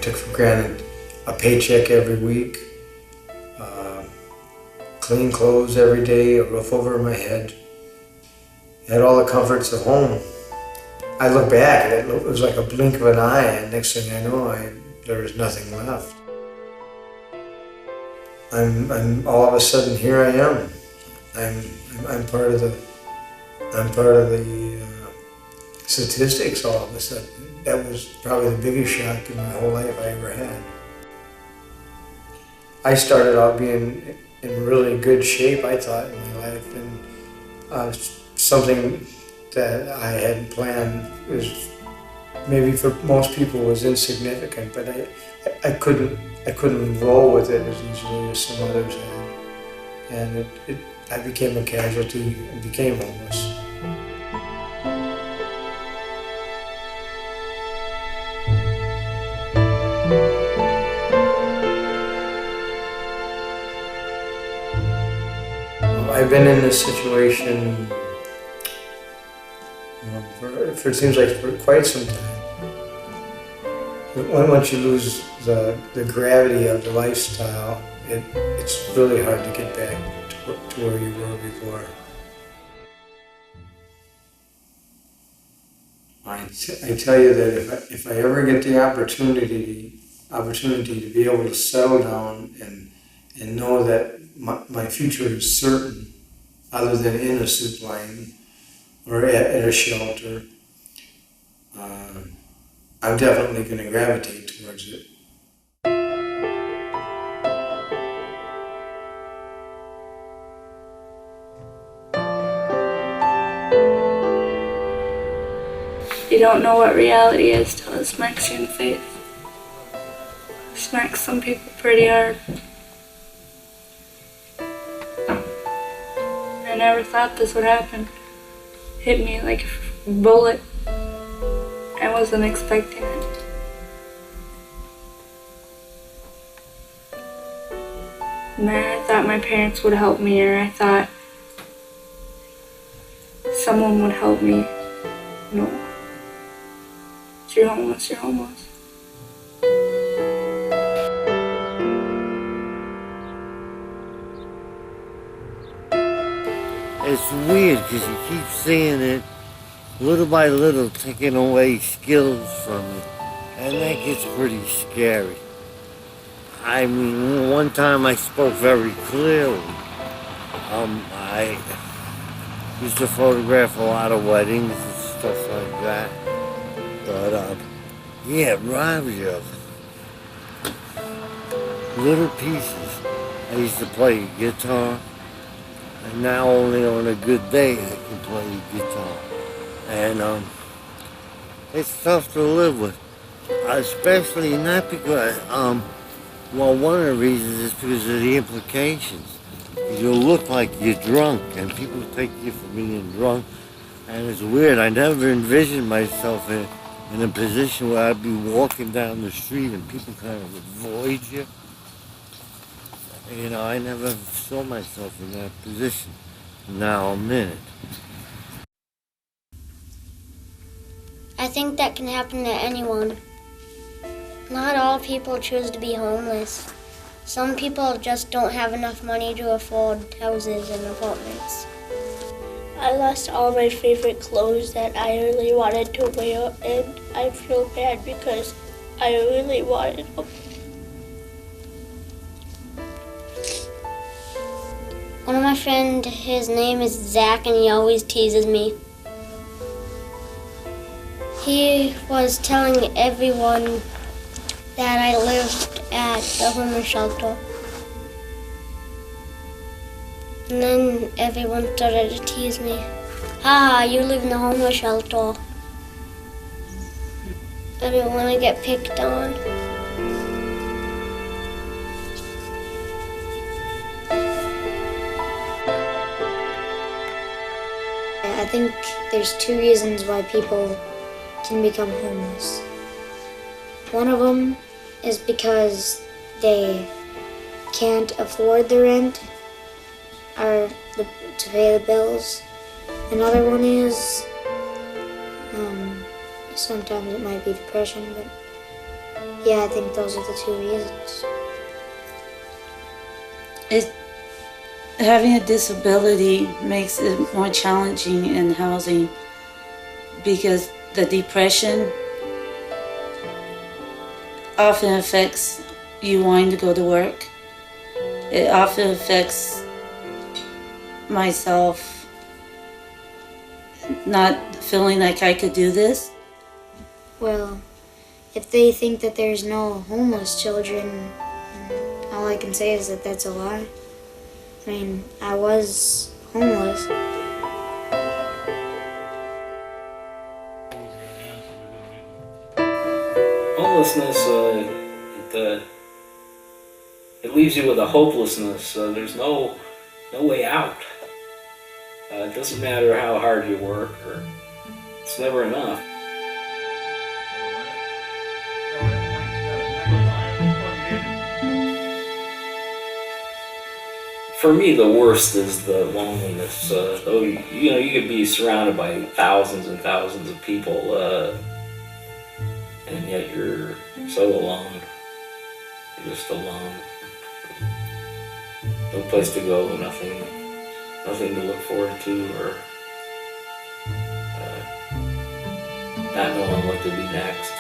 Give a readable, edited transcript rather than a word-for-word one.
took for granted a paycheck every week, clean clothes every day, a roof over my head. Had all the comforts of home. I look back and it was like a blink of an eye, and next thing I know, there was nothing left. I'm all of a sudden here I am. I'm part of the statistics all of a sudden. That was probably the biggest shock in my whole life I ever had. I started out being in really good shape, I thought, in my life, and something that I hadn't planned was maybe for most people was insignificant, but I couldn't roll with it as easily as some others had, and I became a casualty and became homeless. I've been in this situation for it seems like for quite some time. Once you lose the gravity of the lifestyle, it's really hard to get back to where you were before. I tell you that if I ever get the opportunity to be able to settle down and know that my future is certain, other than in a soup line or at a shelter, I'm definitely going to gravitate towards it. You don't know what reality is till it smacks you in the face. It smacks some people pretty hard. I never thought this would happen. Hit me like a bullet. I wasn't expecting it. And I thought my parents would help me, or I thought someone would help me. No. If you're homeless, you're homeless. It's weird because you keep seeing it little by little taking away skills from you, and that gets pretty scary. I mean, one time I spoke very clearly. I used to photograph a lot of weddings and stuff like that, but yeah, it robs you of little pieces. I used to play guitar, and now only on a good day I can play guitar. And it's tough to live with, especially not because, well, one of the reasons is because of the implications. You look like you're drunk, and people take you for being drunk, and it's weird. I never envisioned myself in a position where I'd be walking down the street and people kind of avoid you. You know, I never saw myself in that position. Now I'm in it. I think that can happen to anyone. Not all people choose to be homeless. Some people just don't have enough money to afford houses and apartments. I lost all my favorite clothes that I really wanted to wear, and I feel bad because I really wanted them. One of my friends, his name is Zach, and he always teases me. He was telling everyone that I lived at the homeless shelter. And then everyone started to tease me. "Ha, you live in the homeless shelter." I didn't want to get picked on. I think there's two reasons why people can become homeless. One of them is because they can't afford the rent or to pay the bills. Another one is, sometimes it might be depression, but Yeah, I think those are the two reasons. Having a disability makes it more challenging in housing because the depression often affects you wanting to go to work. It often affects myself not feeling like I could do this. Well, if they think that there's no homeless children, all I can say is that that's a lie. I mean, I was homeless. Homelessness, it leaves you with a hopelessness. There's no way out. It doesn't matter how hard you work, or it's never enough. For me, the worst is the loneliness. Though you could be surrounded by thousands and thousands of people, and yet you're so alone. You're just alone. No place to go, nothing to look forward to, or not knowing what to do next.